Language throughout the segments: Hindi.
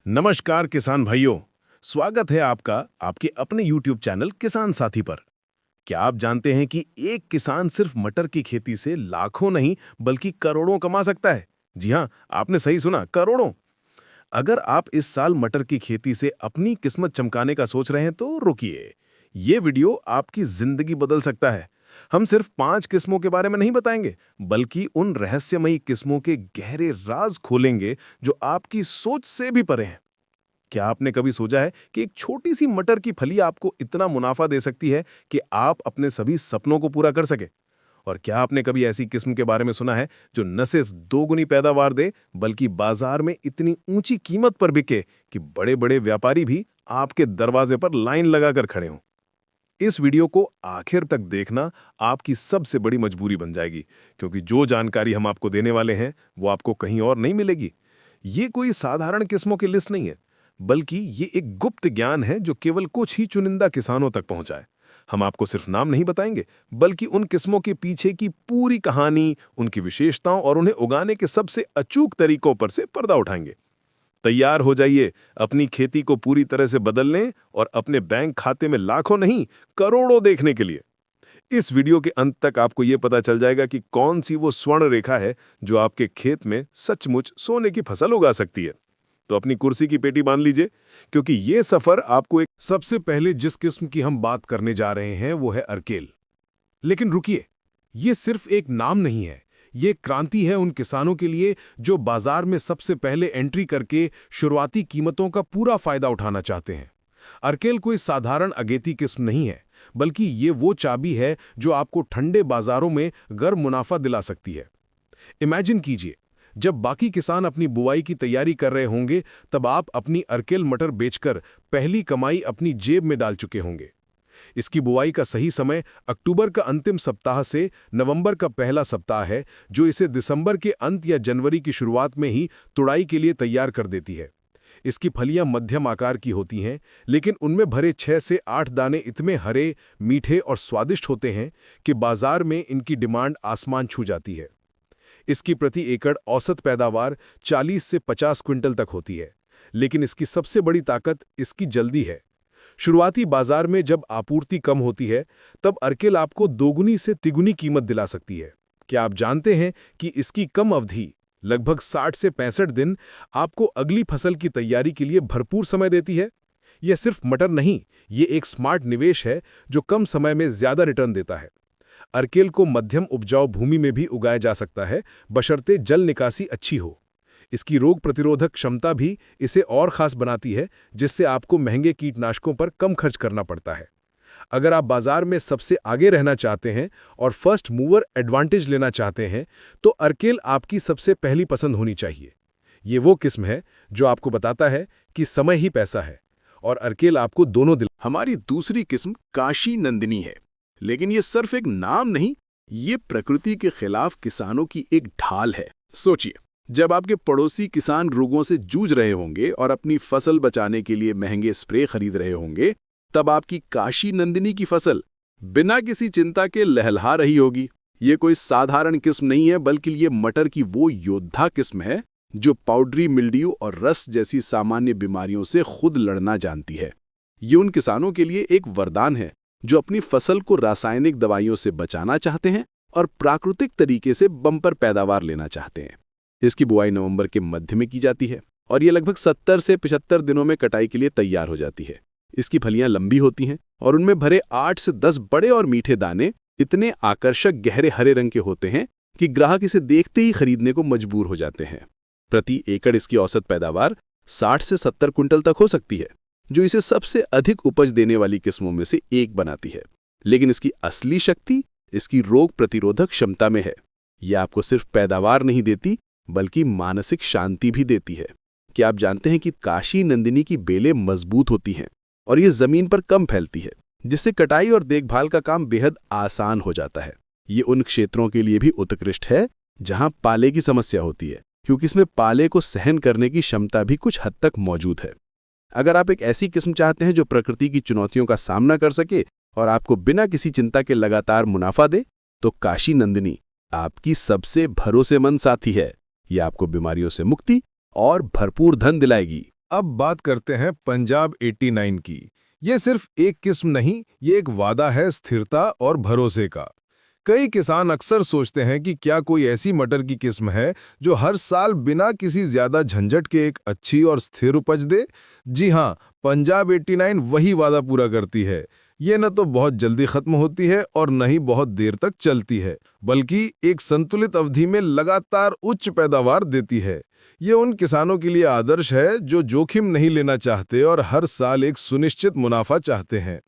नमस्कार किसान भाइयों। स्वागत है आपका आपके अपने YouTube चैनल किसान साथी पर। क्या आप जानते हैं कि एक किसान सिर्फ मटर की खेती से लाखों नहीं बल्कि करोड़ों कमा सकता है? जी हाँ, आपने सही सुना, करोड़ों। अगर आप इस साल मटर की खेती से अपनी किस्मत चमकाने का सोच रहे हैं तो रुकिए। ये वीडियो आपकी जिंदगी बदल सकता है। हम सिर्फ 5 किस्मों के बारे में नहीं बताएंगे, बल्कि उन रहस्यमयी किस्मों के गहरे राज खोलेंगे जो आपकी सोच से भी परे हैं। क्या आपने कभी सोचा है कि एक छोटी सी मटर की फली आपको इतना मुनाफा दे सकती है कि आप अपने सभी सपनों को पूरा कर सके? और क्या आपने कभी ऐसी किस्म के बारे में सुना है जो न सिर्फ दोगुनी पैदावार दे बल्कि बाजार में इतनी ऊंची कीमत पर बिके कि बड़े-बड़े व्यापारी भी आपके दरवाजे पर लाइन लगाकर खड़े हों? इस वीडियो को आखिर तक देखना आपकी सबसे बड़ी मजबूरी बन जाएगी, क्योंकि जो जानकारी हम आपको देने वाले हैं वो आपको कहीं और नहीं मिलेगी। ये कोई साधारण किस्मों की लिस्ट नहीं है, बल्कि ये एक गुप्त ज्ञान है जो केवल कुछ ही चुनिंदा किसानों तक पहुंचा है। हम आपको सिर्फ नाम नहीं बताएंगे, बल्कि उन किस्मों के पीछे की पूरी कहानी, उनकी विशेषताओं और उन्हें उगाने के सबसे अचूक तरीकों पर से पर्दा उठाएंगे। तैयार हो जाइए अपनी खेती को पूरी तरह से बदलने और अपने बैंक खाते में लाखों नहीं, करोड़ों देखने के लिए। इस वीडियो के अंत तक आपको यह पता चल जाएगा कि कौन सी वो स्वर्ण रेखा है जो आपके खेत में सचमुच सोने की फसल उगा सकती है। तो अपनी कुर्सी की पेटी बांध लीजिए, क्योंकि ये सफर आपको एक सबसे पहले जिस किस्म की हम बात करने जा रहे हैं वो है अर्केल। लेकिन रुकिए, ये सिर्फ एक नाम नहीं है, ये क्रांति है उन किसानों के लिए जो बाजार में सबसे पहले एंट्री करके शुरुआती कीमतों का पूरा फायदा उठाना चाहते हैं। अर्केल कोई साधारण अगेती किस्म नहीं है, बल्कि ये वो चाबी है जो आपको ठंडे बाजारों में गर्म मुनाफा दिला सकती है। इमेजिन कीजिए, जब बाकी किसान अपनी बुआई की तैयारी कर रहे होंगे, तब आप अपनी अर्केल मटर बेचकर पहली कमाई अपनी जेब में डाल चुके होंगे। इसकी बुआई का सही समय अक्टूबर का अंतिम सप्ताह से नवंबर का पहला सप्ताह है, जो इसे दिसंबर के अंत या जनवरी की शुरुआत में ही तुड़ाई के लिए तैयार कर देती है। इसकी फलियां मध्यम आकार की होती हैं, लेकिन उनमें भरे 6 से 8 दाने इतने हरे, मीठे और स्वादिष्ट होते हैं कि बाजार में इनकी डिमांड आसमान छू जाती है। इसकी प्रति एकड़ औसत पैदावार 40 से 50 क्विंटल तक होती है, लेकिन इसकी सबसे बड़ी ताकत इसकी जल्दी है। शुरुआती बाजार में जब आपूर्ति कम होती है, तब अर्केल आपको दोगुनी से तिगुनी कीमत दिला सकती है। क्या आप जानते हैं कि इसकी कम अवधि, लगभग 60 से 65 दिन, आपको अगली फसल की तैयारी के लिए भरपूर समय देती है? यह सिर्फ मटर नहीं, ये एक स्मार्ट निवेश है जो कम समय में ज्यादा रिटर्न देता है। अर्केल को मध्यम उपजाऊ भूमि में भी उगाया जा सकता है, बशर्ते जल निकासी अच्छी हो। इसकी रोग प्रतिरोधक क्षमता भी इसे और खास बनाती है, जिससे आपको महंगे कीटनाशकों पर कम खर्च करना पड़ता है। अगर आप बाजार में सबसे आगे रहना चाहते हैं और फर्स्ट मूवर एडवांटेज लेना चाहते हैं, तो अर्केल आपकी सबसे पहली पसंद होनी चाहिए। ये वो किस्म है जो आपको बताता है कि समय ही पैसा है, और अर्केल आपको दोनों दिल। हमारी दूसरी किस्म काशी नंदिनी है, लेकिन ये सिर्फ एक नाम नहीं, ये प्रकृति के खिलाफ किसानों की एक ढाल है। सोचिए, जब आपके पड़ोसी किसान रोगों से जूझ रहे होंगे और अपनी फसल बचाने के लिए महंगे स्प्रे खरीद रहे होंगे, तब आपकी काशी नंदिनी की फसल बिना किसी चिंता के लहलहा रही होगी। ये कोई साधारण किस्म नहीं है, बल्कि ये मटर की वो योद्धा किस्म है जो पाउडरी मिल्ड्यू और रस्ट जैसी सामान्य बीमारियों से खुद लड़ना जानती है। ये उन किसानों के लिए एक वरदान है जो अपनी फसल को रासायनिक दवाइयों से बचाना चाहते हैं और प्राकृतिक तरीके से बम्पर पैदावार लेना चाहते हैं। इसकी बुआई नवंबर के मध्य में की जाती है और ये लगभग 70 से 75 दिनों में कटाई के लिए तैयार हो जाती है। इसकी फलियां लंबी होती हैं और उनमें भरे 8 से 10 बड़े और मीठे दाने इतने आकर्षक गहरे हरे रंग के होते हैं कि ग्राहक इसे देखते ही खरीदने को मजबूर हो जाते हैं। प्रति एकड़ इसकी औसत पैदावार 60 से 70 क्विंटल तक हो सकती है, जो इसे सबसे अधिक उपज देने वाली किस्मों में से एक बनाती है। लेकिन इसकी असली शक्ति इसकी रोग प्रतिरोधक क्षमता में है। यह आपको सिर्फ पैदावार नहीं देती, बल्कि मानसिक शांति भी देती है। क्या आप जानते हैं कि काशी नंदिनी की बेलें मजबूत होती हैं और ये जमीन पर कम फैलती है, जिससे कटाई और देखभाल का काम बेहद आसान हो जाता है। ये उन क्षेत्रों के लिए भी उत्कृष्ट है जहां पाले की समस्या होती है, क्योंकि इसमें पाले को सहन करने की क्षमता भी कुछ हद तक मौजूद है। अगर आप एक ऐसी किस्म चाहते हैं जो प्रकृति की चुनौतियों का सामना कर सके और आपको बिना किसी चिंता के लगातार मुनाफा दे, तो काशी नंदिनी आपकी सबसे भरोसेमंद साथी है। यह आपको बीमारियों से मुक्ति और भरपूर धन दिलाएगी। अब बात करते हैं पंजाब 89 की। ये सिर्फ एक किस्म नहीं, ये एक वादा है स्थिरता और भरोसे का। कई किसान अक्सर सोचते हैं कि क्या कोई ऐसी मटर की किस्म है जो हर साल बिना किसी ज्यादा झंझट के एक अच्छी और स्थिर उपज दे। जी हाँ, पंजाब 89 वही वादा पूरा करती है। ये न तो बहुत जल्दी खत्म होती है और न ही बहुत देर तक चलती है, बल्कि एक संतुलित अवधि में लगातार उच्च पैदावार देती है। ये उन किसानों के लिए आदर्श है जो जोखिम नहीं लेना चाहते और हर साल एक सुनिश्चित मुनाफा चाहते हैं।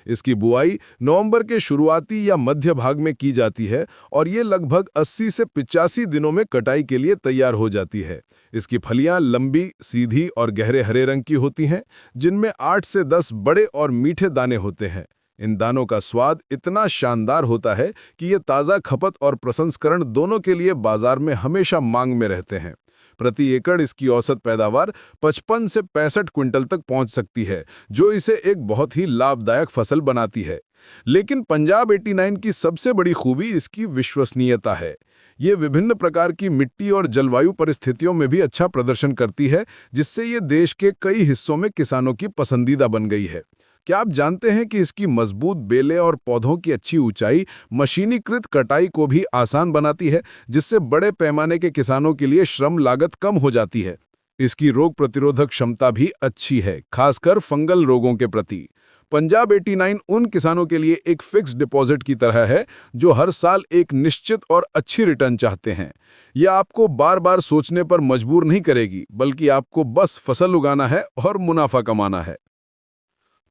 इसकी बुआई नवंबर के शुरुआती या मध्य भाग में की जाती है और ये लगभग 80 से 85 दिनों में कटाई के लिए तैयार हो जाती है। इसकी फलियां लंबी, सीधी और गहरे हरे रंग की होती हैं, जिनमें 8 से 10 बड़े और मीठे दाने होते हैं। इन दानों का स्वाद इतना शानदार होता है कि ये ताज़ा खपत और प्रसंस्करण दोनों के लिए बाजार में हमेशा मांग में रहते हैं। प्रति एकड़ इसकी औसत पैदावार 55 से 65 क्विंटल तक पहुंच सकती है, जो इसे एक बहुत ही लाभदायक फसल बनाती है। लेकिन पंजाब 89 की सबसे बड़ी खूबी इसकी विश्वसनीयता है। ये विभिन्न प्रकार की मिट्टी और जलवायु परिस्थितियों में भी अच्छा प्रदर्शन करती है, जिससे ये देश के कई हिस्सों में किसानों की पसंदीदा बन गई है। क्या आप जानते हैं कि इसकी मजबूत बेलें और पौधों की अच्छी ऊंचाई मशीनीकृत कटाई को भी आसान बनाती है, जिससे बड़े पैमाने के किसानों के लिए श्रम लागत कम हो जाती है। इसकी रोग प्रतिरोधक क्षमता भी अच्छी है, खासकर फंगल रोगों के प्रति। पंजाब 89 उन किसानों के लिए एक फिक्स डिपॉजिट की तरह है जो हर साल एक निश्चित और अच्छी रिटर्न चाहते हैं। यह आपको बार बार सोचने पर मजबूर नहीं करेगी, बल्कि आपको बस फसल उगाना है और मुनाफा कमाना है।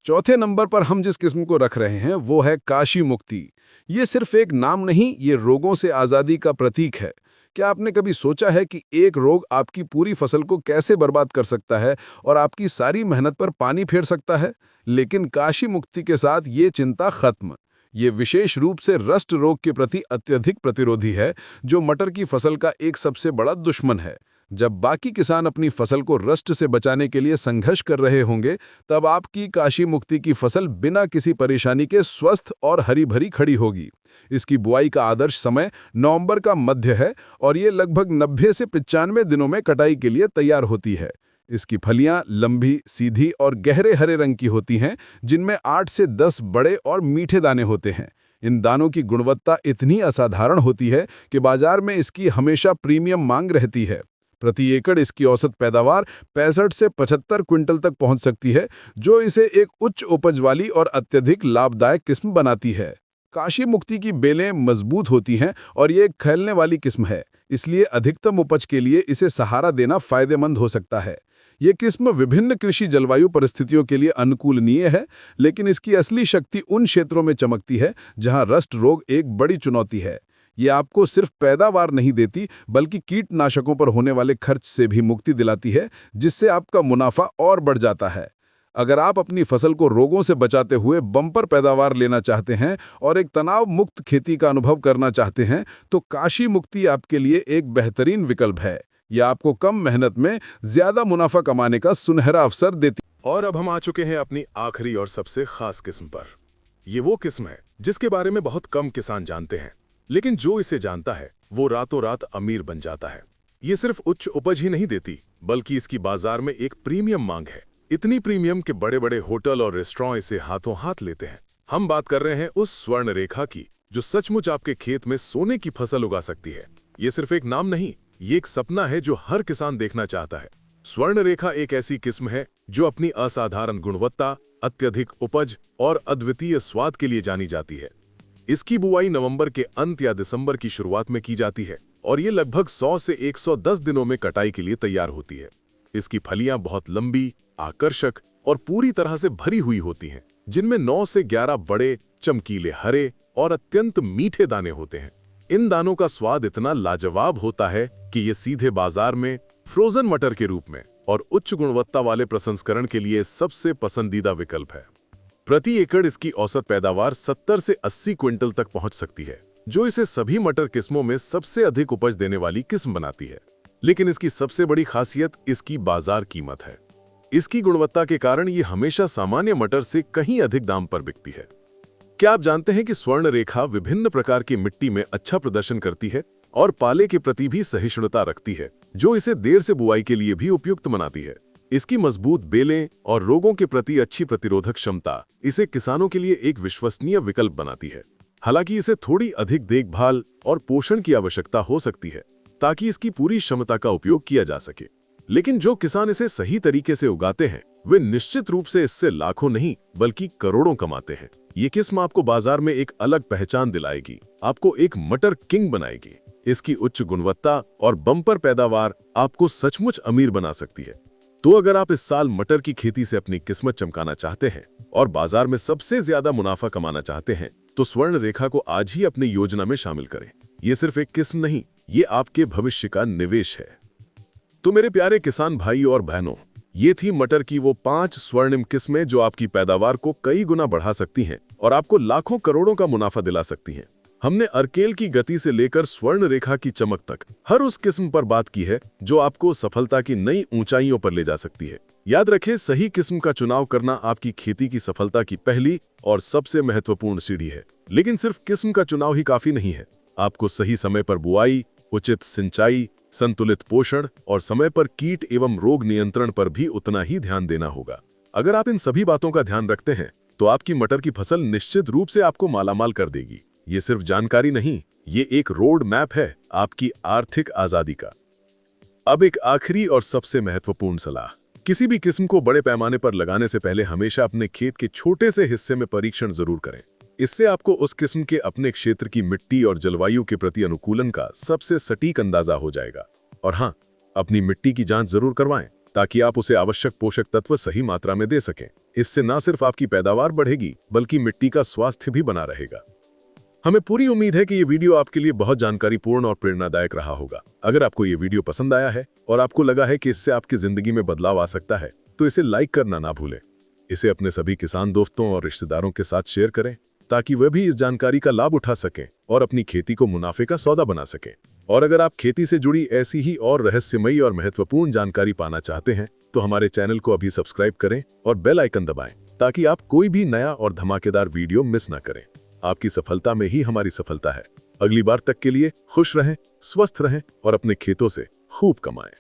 चौथे नंबर पर हम जिस किस्म को रख रहे हैं वो है काशी मुक्ति। ये सिर्फ एक नाम नहीं, ये रोगों से आज़ादी का प्रतीक है। क्या आपने कभी सोचा है कि एक रोग आपकी पूरी फसल को कैसे बर्बाद कर सकता है और आपकी सारी मेहनत पर पानी फेर सकता है? लेकिन काशी मुक्ति के साथ ये चिंता खत्म। ये विशेष रूप से रस्ट रोग के प्रति अत्यधिक प्रतिरोधी है, जो मटर की फसल का एक सबसे बड़ा दुश्मन है। जब बाकी किसान अपनी फसल को रस्ट से बचाने के लिए संघर्ष कर रहे होंगे, तब आपकी काशी मुक्ति की फसल बिना किसी परेशानी के स्वस्थ और हरी भरी खड़ी होगी। इसकी बुआई का आदर्श समय नवंबर का मध्य है और ये लगभग 90 से 95 दिनों में कटाई के लिए तैयार होती है। इसकी फलियां लंबी, सीधी और गहरे हरे रंग की होती हैं, जिनमें 8 से 10 बड़े और मीठे दाने होते हैं। इन दानों की गुणवत्ता इतनी असाधारण होती है कि बाजार में इसकी हमेशा प्रीमियम मांग रहती है। प्रति एकड़ इसकी औसत पैदावार 65 से 75 क्विंटल तक पहुंच सकती है, जो इसे एक उच्च उपज वाली और अत्यधिक लाभदायक किस्म बनाती है। काशी मुक्ति की बेलें मजबूत होती हैं और ये एक फैलने वाली किस्म है, इसलिए अधिकतम उपज के लिए इसे सहारा देना फायदेमंद हो सकता है। ये किस्म विभिन्न कृषि जलवायु परिस्थितियों के लिए अनुकूलनीय है, लेकिन इसकी असली शक्ति उन क्षेत्रों में चमकती है जहां रस्ट रोग एक बड़ी चुनौती है। ये आपको सिर्फ पैदावार नहीं देती, बल्कि कीटनाशकों पर होने वाले खर्च से भी मुक्ति दिलाती है, जिससे आपका मुनाफा और बढ़ जाता है। अगर आप अपनी फसल को रोगों से बचाते हुए बम्पर पैदावार लेना चाहते हैं और एक तनाव मुक्त खेती का अनुभव करना चाहते हैं, तो काशी मुक्ति आपके लिए एक बेहतरीन विकल्प है। यह आपको कम मेहनत में ज्यादा मुनाफा कमाने का सुनहरा अवसर देती। और अब हम आ चुके हैं अपनी आखिरी और सबसे खास किस्म पर। ये वो किस्म है जिसके बारे में बहुत कम किसान जानते हैं, लेकिन जो इसे जानता है वो रातों रात अमीर बन जाता है। ये सिर्फ उच्च उपज ही नहीं देती, बल्कि इसकी बाजार में एक प्रीमियम मांग है। इतनी प्रीमियम कि बड़े बड़े होटल और रेस्टोरेंट इसे हाथों हाथ लेते हैं। हम बात कर रहे हैं उस स्वर्ण रेखा की, जो सचमुच आपके खेत में सोने की फसल उगा सकती है। ये सिर्फ एक नाम नहीं, ये एक सपना है जो हर किसान देखना चाहता है। स्वर्ण रेखा एक ऐसी किस्म है जो अपनी असाधारण गुणवत्ता, अत्यधिक उपज और अद्वितीय स्वाद के लिए जानी जाती है। इसकी बुआई नवंबर के अंत या दिसंबर की शुरुआत में की जाती है और ये लगभग 100 से 110 दिनों में कटाई के लिए तैयार होती है। इसकी फलियां बहुत लंबी, आकर्षक और पूरी तरह से भरी हुई होती हैं, जिनमें 9 से 11 बड़े, चमकीले हरे और अत्यंत मीठे दाने होते हैं। इन दानों का स्वाद इतना लाजवाब होता है कि ये सीधे बाजार में फ्रोजन मटर के रूप में और उच्च गुणवत्ता वाले प्रसंस्करण के लिए सबसे पसंदीदा विकल्प है। प्रति एकड़ इसकी औसत पैदावार 70 से 80 क्विंटल तक पहुंच सकती है, जो इसे सभी मटर किस्मों में सबसे अधिक उपज देने वाली किस्म बनाती है। लेकिन इसकी सबसे बड़ी खासियत इसकी बाजार कीमत है। इसकी गुणवत्ता के कारण ये हमेशा सामान्य मटर से कहीं अधिक दाम पर बिकती है। क्या आप जानते हैं कि स्वर्ण रेखा विभिन्न प्रकार की मिट्टी में अच्छा प्रदर्शन करती है और पाले के प्रति भी सहिष्णुता रखती है, जो इसे देर से बुआई के लिए भी उपयुक्त बनाती है। इसकी मजबूत बेलें और रोगों के प्रति अच्छी प्रतिरोधक क्षमता इसे किसानों के लिए एक विश्वसनीय विकल्प बनाती है। हालांकि इसे थोड़ी अधिक देखभाल और पोषण की आवश्यकता हो सकती है ताकि इसकी पूरी क्षमता का उपयोग किया जा सके। लेकिन जो किसान इसे सही तरीके से उगाते हैं वे निश्चित रूप से इससे लाखों नहीं बल्कि करोड़ों कमाते हैं। ये किस्म आपको बाजार में एक अलग पहचान दिलाएगी, आपको एक मटर किंग बनाएगी। इसकी उच्च गुणवत्ता और बम्पर पैदावार आपको सचमुच अमीर बना सकती है। तो अगर आप इस साल मटर की खेती से अपनी किस्मत चमकाना चाहते हैं और बाजार में सबसे ज्यादा मुनाफा कमाना चाहते हैं तो स्वर्ण रेखा को आज ही अपनी योजना में शामिल करें। ये सिर्फ एक किस्म नहीं, ये आपके भविष्य का निवेश है। तो मेरे प्यारे किसान भाई और बहनों, ये थी मटर की वो 5 स्वर्णिम किस्में जो आपकी पैदावार को कई गुना बढ़ा सकती हैं और आपको लाखों करोड़ों का मुनाफा दिला सकती हैं। हमने अर्केल की गति से लेकर स्वर्ण रेखा की चमक तक हर उस किस्म पर बात की है जो आपको सफलता की नई ऊंचाइयों पर ले जा सकती है। याद रखें, सही किस्म का चुनाव करना आपकी खेती की सफलता की पहली और सबसे महत्वपूर्ण सीढ़ी है। लेकिन सिर्फ किस्म का चुनाव ही काफी नहीं है, आपको सही समय पर बुआई, उचित सिंचाई, संतुलित पोषण और समय पर कीट एवं रोग नियंत्रण पर भी उतना ही ध्यान देना होगा। अगर आप इन सभी बातों का ध्यान रखते हैं तो आपकी मटर की फसल निश्चित रूप से आपको मालामाल कर देगी। ये सिर्फ जानकारी नहीं, ये एक रोड मैप है आपकी आर्थिक आजादी का। अब एक आखिरी और सबसे महत्वपूर्ण सलाह, किसी भी किस्म को बड़े पैमाने पर लगाने से पहले हमेशा अपने खेत के छोटे से हिस्से में परीक्षण जरूर करें। इससे आपको उस किस्म के अपने क्षेत्र की मिट्टी और जलवायु के प्रति अनुकूलन का सबसे सटीक अंदाजा हो जाएगा। और हाँ, अपनी मिट्टी की जांच जरूर करवाएं ताकि आप उसे आवश्यक पोषक तत्व सही मात्रा में दे सकें। इससे न सिर्फ आपकी पैदावार बढ़ेगी बल्कि मिट्टी का स्वास्थ्य भी बना रहेगा। हमें पूरी उम्मीद है कि ये वीडियो आपके लिए बहुत जानकारीपूर्ण और प्रेरणादायक रहा होगा। अगर आपको ये वीडियो पसंद आया है और आपको लगा है कि इससे आपकी जिंदगी में बदलाव आ सकता है तो इसे लाइक करना ना भूलें। इसे अपने सभी किसान दोस्तों और रिश्तेदारों के साथ शेयर करें ताकि वे भी इस जानकारी का लाभ उठा सकें और अपनी खेती को मुनाफे का सौदा बना सकें। और अगर आप खेती से जुड़ी ऐसी ही और रहस्यमयी और महत्वपूर्ण जानकारी पाना चाहते हैं तो हमारे चैनल को अभी सब्सक्राइब करें और बेल आइकन दबाएं ताकि आप कोई भी नया और धमाकेदार वीडियो मिस ना करें। आपकी सफलता में ही हमारी सफलता है। अगली बार तक के लिए खुश रहें, स्वस्थ रहें और अपने खेतों से खूब कमाएं।